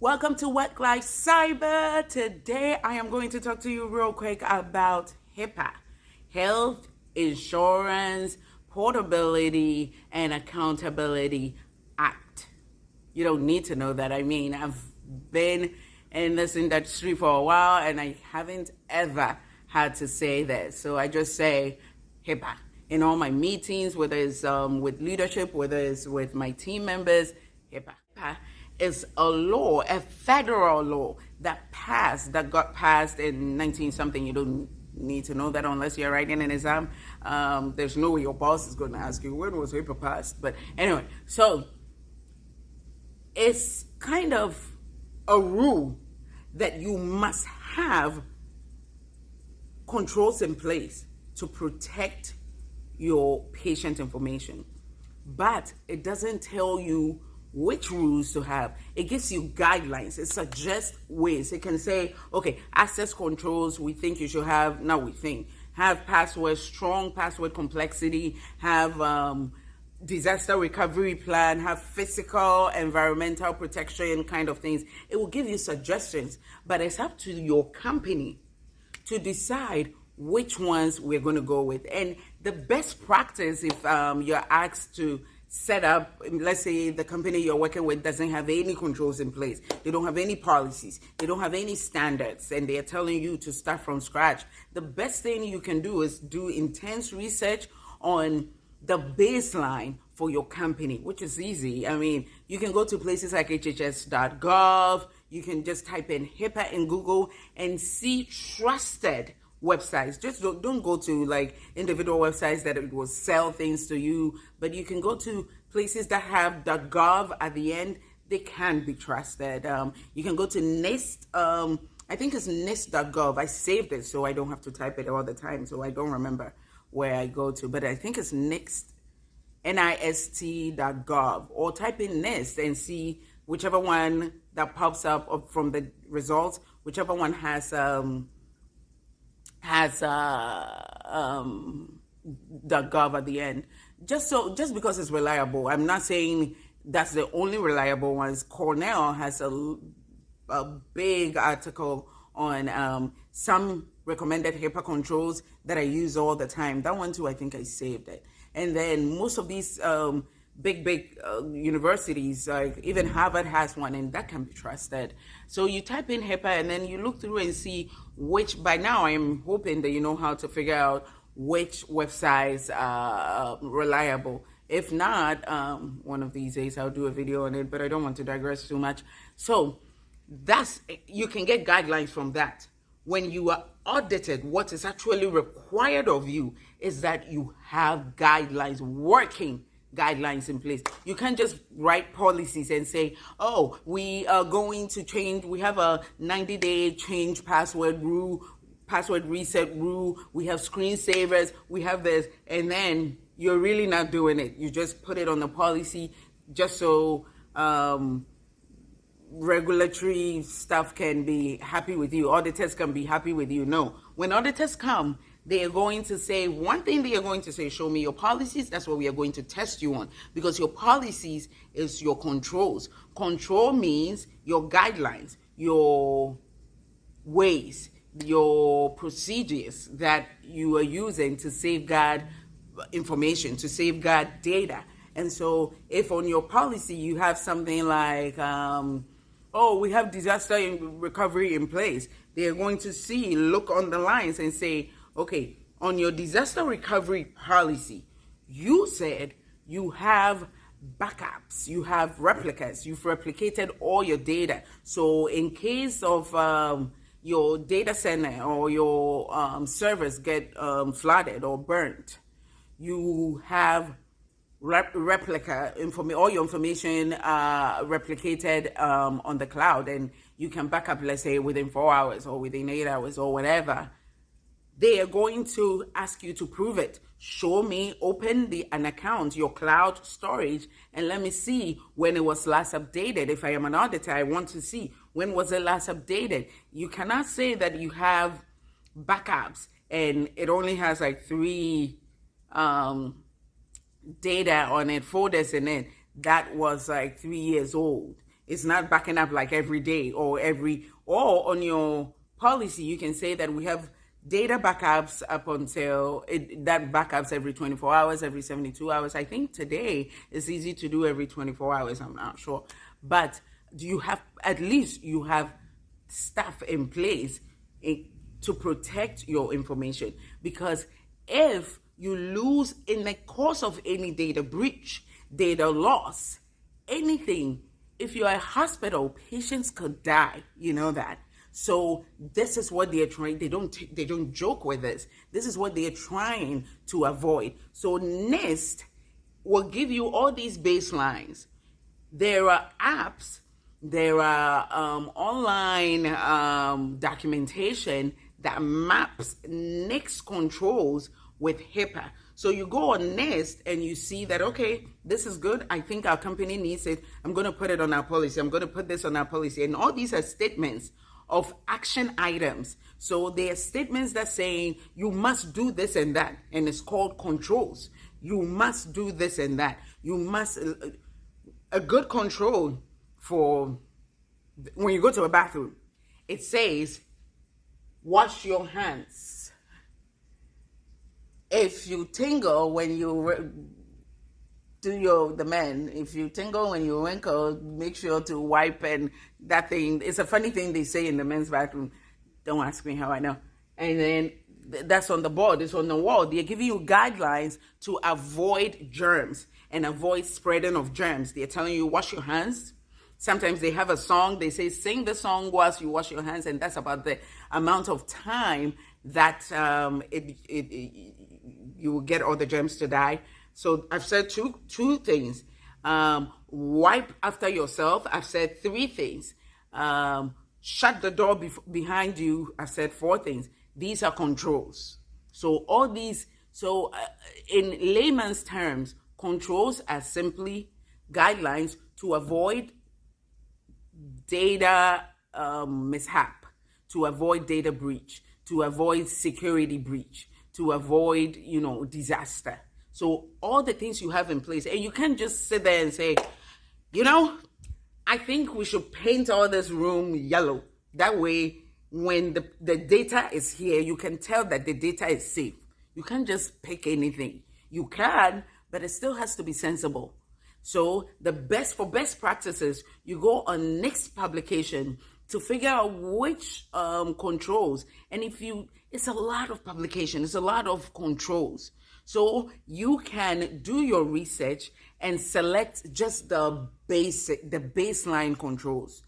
Welcome to Work Life Cyber. Today I am going to talk to you real quick about Hipaa, Health Insurance Portability and Accountability Act. You don't need to know that. I mean, I've been in this industry for a while and I haven't ever had to say that. So I just say Hipaa in all my meetings, whether it's with leadership, whether it's with my team members. Hipaa is a law, a federal law that got passed in 19 something. You don't need to know that unless you're writing an exam. There's no way your boss is going to ask you, when was Hipaa passed? But anyway, so it's kind of a rule that you must have controls in place to protect your patient information. But it doesn't tell you which rules to have. It gives you guidelines. It suggests ways. It can say, okay, access controls, we think you should have, not we think, have passwords, strong password complexity, have disaster recovery plan, have physical, environmental protection kind of things. It will give you suggestions, but it's up to your company to decide which ones we're going to go with. And the best practice, if you're asked to set up, let's say the company you're working with doesn't have any controls in place, they don't have any policies, they don't have any standards, and they're telling you to start from scratch, the best thing you can do is do intense research on the baseline for your company, which is easy. I mean, you can go to places like hhs.gov, you can just type in Hipaa in Google and see trusted websites. Just don't go to like individual websites that it will sell things to you, but you can go to places that have .gov at the end. They can be trusted. You can go to NIST. I think it's NIST.gov. I saved it so I don't have to type it all the time, so I don't remember where I go to, but I think it's NIST, NIST.gov, or type in NIST and see whichever one that pops up from the results, whichever one has .gov at the end. Just because it's reliable. I'm not saying that's the only reliable ones. Cornell has a big article on some recommended HIPAA controls that I use all the time. That one too, I think I saved it. And then most of these big universities, like even Harvard has one, and that can be trusted. So you type in HIPAA and then you look through and see which, by now I'm hoping that you know how to figure out which websites are reliable. If not, one of these days I'll do a video on it, but I don't want to digress too much. So you can get guidelines from that. When you are audited, what is actually required of you is that you have guidelines, working guidelines in place. You can't just write policies and say, oh, we are going to change, we have a 90-day change password rule, password reset rule, we have screensavers, we have this, and then you're really not doing it. You just put it on the policy just so regulatory stuff can be happy with you, auditors can be happy with you. No, when auditors come, they are going to say, one thing they are going to say, show me your policies. That's what we are going to test you on, because your policies is your controls. Control means your guidelines, your ways, your procedures that you are using to safeguard information, to safeguard data. And so if on your policy you have something like, oh, we have disaster recovery in place, they are going to look on the lines and say, okay, on your disaster recovery policy, you said you have backups, you have replicas, you've replicated all your data. So in case of your data center or your servers get flooded or burnt, you have replica all your information replicated on the cloud, and you can back up, let's say, within 4 hours or within 8 hours or whatever. They are going to ask you to prove it. Show me, open an account, your cloud storage, and let me see when it was last updated. If I am an auditor, I want to see when was it last updated. You cannot say that you have backups and it only has like 3 data on it, folders in it, that was like 3 years old. It's not backing up like every day or on your policy, you can say that we have data backups up until that backups every 24 hours, every 72 hours. I think today it's easy to do every 24 hours. I'm not sure. But at least you have stuff in place to protect your information. Because if you lose in the course of any data breach, data loss, anything, if you're a hospital, patients could die. You know that. So this is what they're trying. They don't joke with this. This is what they're trying to avoid. So NIST will give you all these baselines. There are apps, there are online documentation that maps NIST controls with Hipaa. So you go on NIST and you see that, okay, this is good. I think our company needs it. I'm going to put it on our policy. I'm going to put this on our policy. And all these are statements of action items. So they are statements that saying you must do this and that. And it's called controls. You must do this and that. You must, a good control for when you go to a bathroom, it says, wash your hands. If you tingle when you do the men, if you tingle when you wrinkle, make sure to wipe. And that thing, it's a funny thing they say in the men's bathroom. Don't ask me how I know. And then that's on the board, it's on the wall. They're giving you guidelines to avoid germs and avoid spreading of germs. They're telling you wash your hands. Sometimes they have a song, they say sing the song whilst you wash your hands, and that's about the amount of time that you will get all the germs to die. So I've said two things. Wipe after yourself. I've said 3 things. Shut the door behind you. I've said 4 things. These are controls. So all these, in layman's terms, controls are simply guidelines to avoid data mishap, to avoid data breach, to avoid security breach, to avoid, disaster. So all the things you have in place, and you can't just sit there and say, I think we should paint all this room yellow. That way, when the data is here, you can tell that the data is safe. You can't just pick anything. You can, but it still has to be sensible. So for best practices, you go on NIST publication to figure out which controls. And it's a lot of publication, it's a lot of controls. So you can do your research and select just the baseline controls.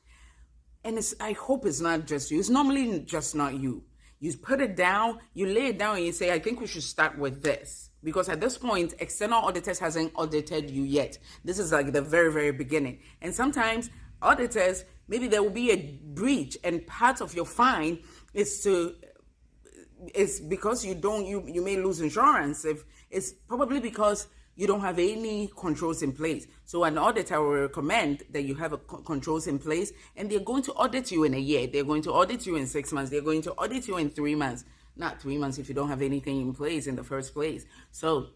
And I hope it's not just you. It's normally just not you. You put it down, you lay it down and you say, I think we should start with this. Because at this point, external auditors hasn't audited you yet. This is like the very, very beginning. And sometimes auditors, maybe there will be a breach and part of your fine is because you may lose insurance. It's probably because you don't have any controls in place. So an auditor will recommend that you have controls in place, and they're going to audit you in a year. They're going to audit you in 6 months. They're going to audit you in 3 months. Not 3 months if you don't have anything in place in the first place. So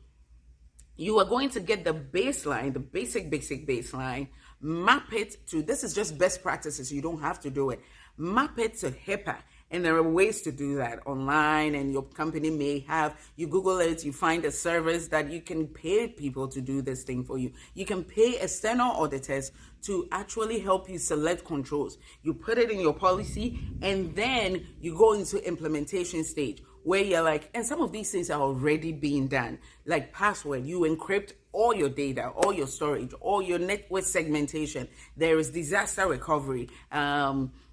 you are going to get the baseline, the basic baseline, map it to, this is just best practices. You don't have to do it. Map it to Hipaa. And there are ways to do that online, and your company may have, you Google it, you find a service that you can pay people to do this thing for you. You can pay external auditors to actually help you select controls. You put it in your policy, and then you go into implementation stage where you're like, and some of these things are already being done, like password. You encrypt all your data, all your storage, all your network segmentation. There is disaster recovery.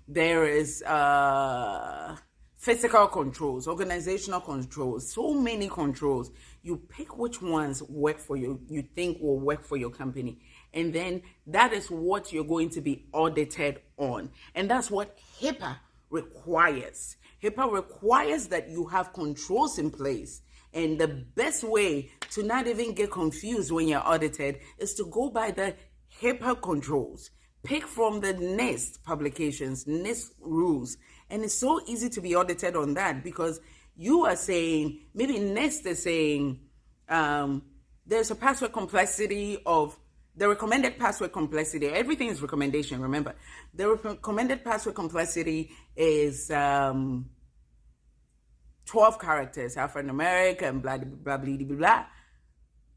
There is physical controls, organizational controls, so many controls. You pick which ones work for you think will work for your company. And then that is what you're going to be audited on. And that's what Hipaa requires. Hipaa requires that you have controls in place. And the best way to not even get confused when you're audited is to go by the Hipaa controls. Pick from the NIST publications, NIST rules. And it's so easy to be audited on that because you are saying, maybe NIST is saying, there's a password complexity of The recommended password complexity, everything is recommendation, remember. The recommended password complexity is 12 characters, alphanumeric and blah, blah, blah, blah, blah, blah.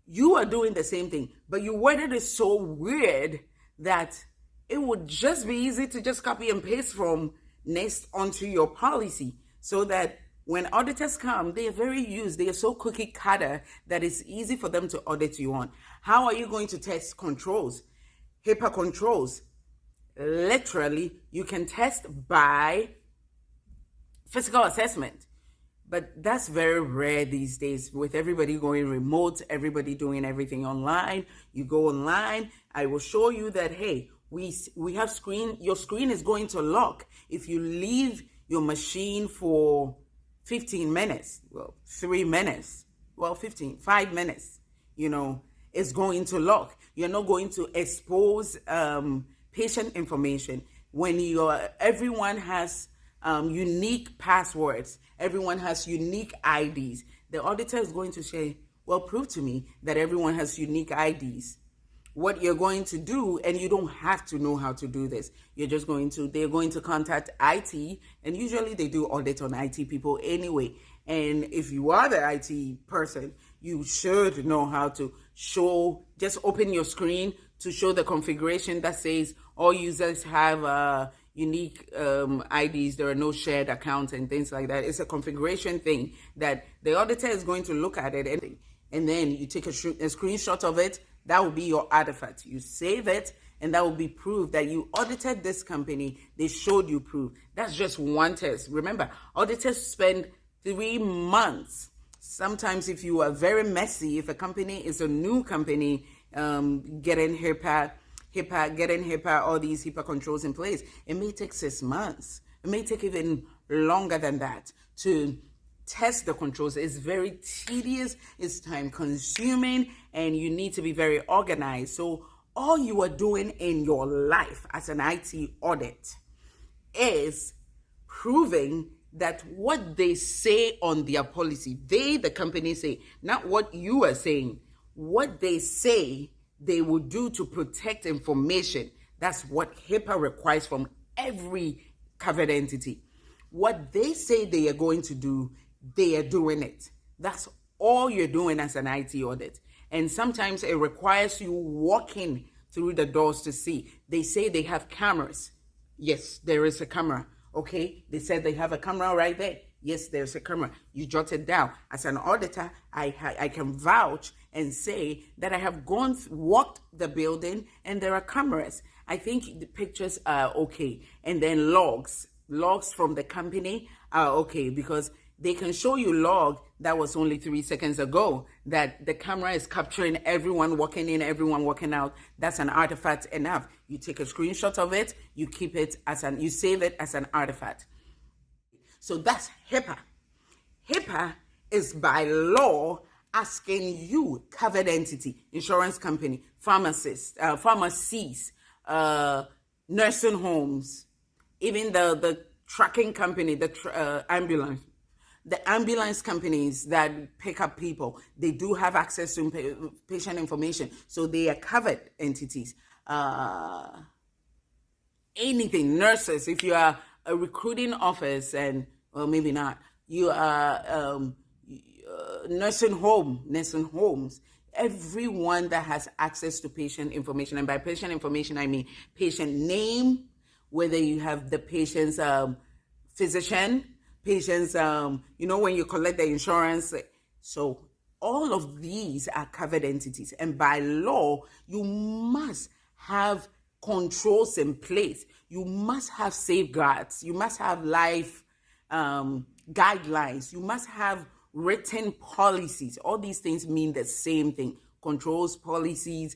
You are doing the same thing, but you worded it so weird that it would just be easy to just copy and paste from NIST onto your policy, so that when auditors come, they are they are so cookie cutter that it's easy for them to audit you on. How are you going to test controls? Hipaa controls. Literally, you can test by physical assessment. But that's very rare these days, with everybody going remote, everybody doing everything online. You go online, I will show you that, hey, we have your screen is going to lock if you leave your machine for 15 minutes, 3 minutes, 5 minutes, it's going to lock. You're not going to expose patient information when everyone has unique passwords. Everyone has unique IDs. The auditor is going to say, well, prove to me that everyone has unique IDs. What you're going to do, and you don't have to know how to do this, they're going to contact IT, and usually they do audit on IT people anyway. And if you are the IT person, you should know how to just open your screen to show the configuration that says all users have unique IDs, there are no shared accounts and things like that. It's a configuration thing that the auditor is going to look at it, and then you take a screenshot of it. That will be your artifact. You save it, and that will be proof that you audited this company. They showed you proof. That's just one test. Remember, auditors spend 3 months. Sometimes if you are very messy, if a company is a new company, getting Hipaa, all these Hipaa controls in place, it may take 6 months. It may take even longer than that to test the controls. It's very tedious, it's time consuming, and you need to be very organized. So all you are doing in your life as an IT audit is proving that what they say on their policy, the company say, not what you are saying, what they say they will do to protect information. That's what Hipaa requires from every covered entity. What they say they are going to do, they are doing it. That's all you're doing as an IT audit. And sometimes it requires you walking through the doors to see. They say they have cameras. Yes, there is a camera. Okay, they said they have a camera right there. Yes, there's a camera. You jot it down. As an auditor, I can vouch and say that I have walked the building and there are cameras. I think the pictures are okay. And then logs from the company are okay, because they can show you log that was only 3 seconds ago, that the camera is capturing everyone walking in, everyone walking out. That's an artifact enough. You take a screenshot of it, you keep it you save it as an artifact. So that's Hipaa. Hipaa is by law asking you, covered entity, insurance company, pharmacies, nursing homes, even the tracking company, ambulance. The ambulance companies that pick up people, they do have access to patient information, so they are covered entities. Anything, nurses, if you are a recruiting office, and well, maybe not, you are nursing homes, everyone that has access to patient information, and by patient information I mean patient name, whether you have the patient's physician, patients, when you collect the insurance. So all of these are covered entities. And by law, you must have controls in place. You must have safeguards. You must have life guidelines. You must have written policies. All these things mean the same thing. Controls, policies,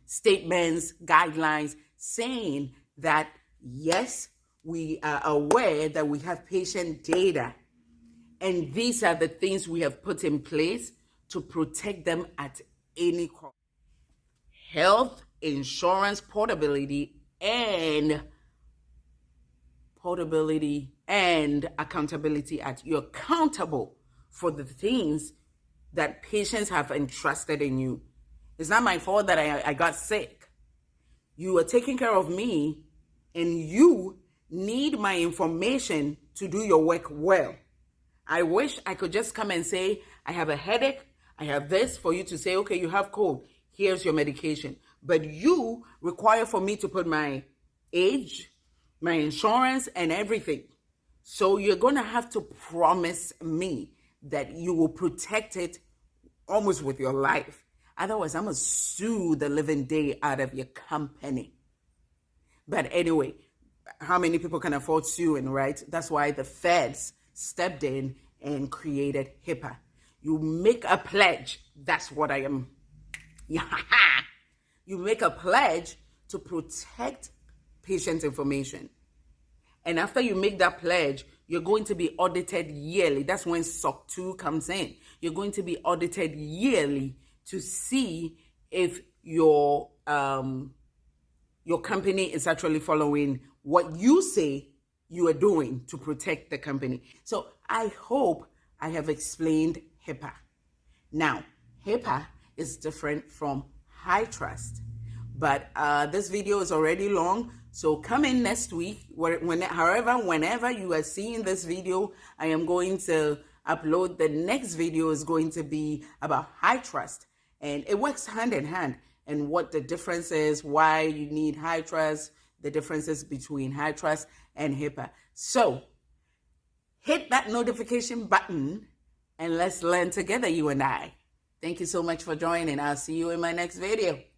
statements, guidelines, saying that, yes, we are aware that we have patient data, and these are the things we have put in place to protect them at any cost. Health insurance portability and accountability Act. You're accountable for the things that patients have entrusted in you. It's not my fault that I got sick. You are taking care of me, and you need my information to do your work well. I wish I could just come and say, I have a headache, I have this, for you to say, okay, you have cold, here's your medication. But you require for me to put my age, my insurance, and everything. So you're going to have to promise me that you will protect it almost with your life. Otherwise, I'm going to sue the living day out of your company. But anyway, how many people can afford suing, right? That's why the feds stepped in and created Hipaa. You make a pledge. That's what I am. You make a pledge to protect patient information. And after you make that pledge, you're going to be audited yearly. That's when SOC 2 comes in. You're going to be audited yearly to see if your company is actually following what you say you are doing to protect the company. So I hope I have explained Hipaa. Now, Hipaa is different from high trust, but this video is already long. So come in next week, whenever you are seeing this video, I am going to upload. The next video is going to be about high trust, and it works hand in hand, and what the difference is, why you need high trust, the differences between high trust and Hipaa. So hit that notification button and let's learn together, you and I. Thank you so much for joining. I'll see you in my next video.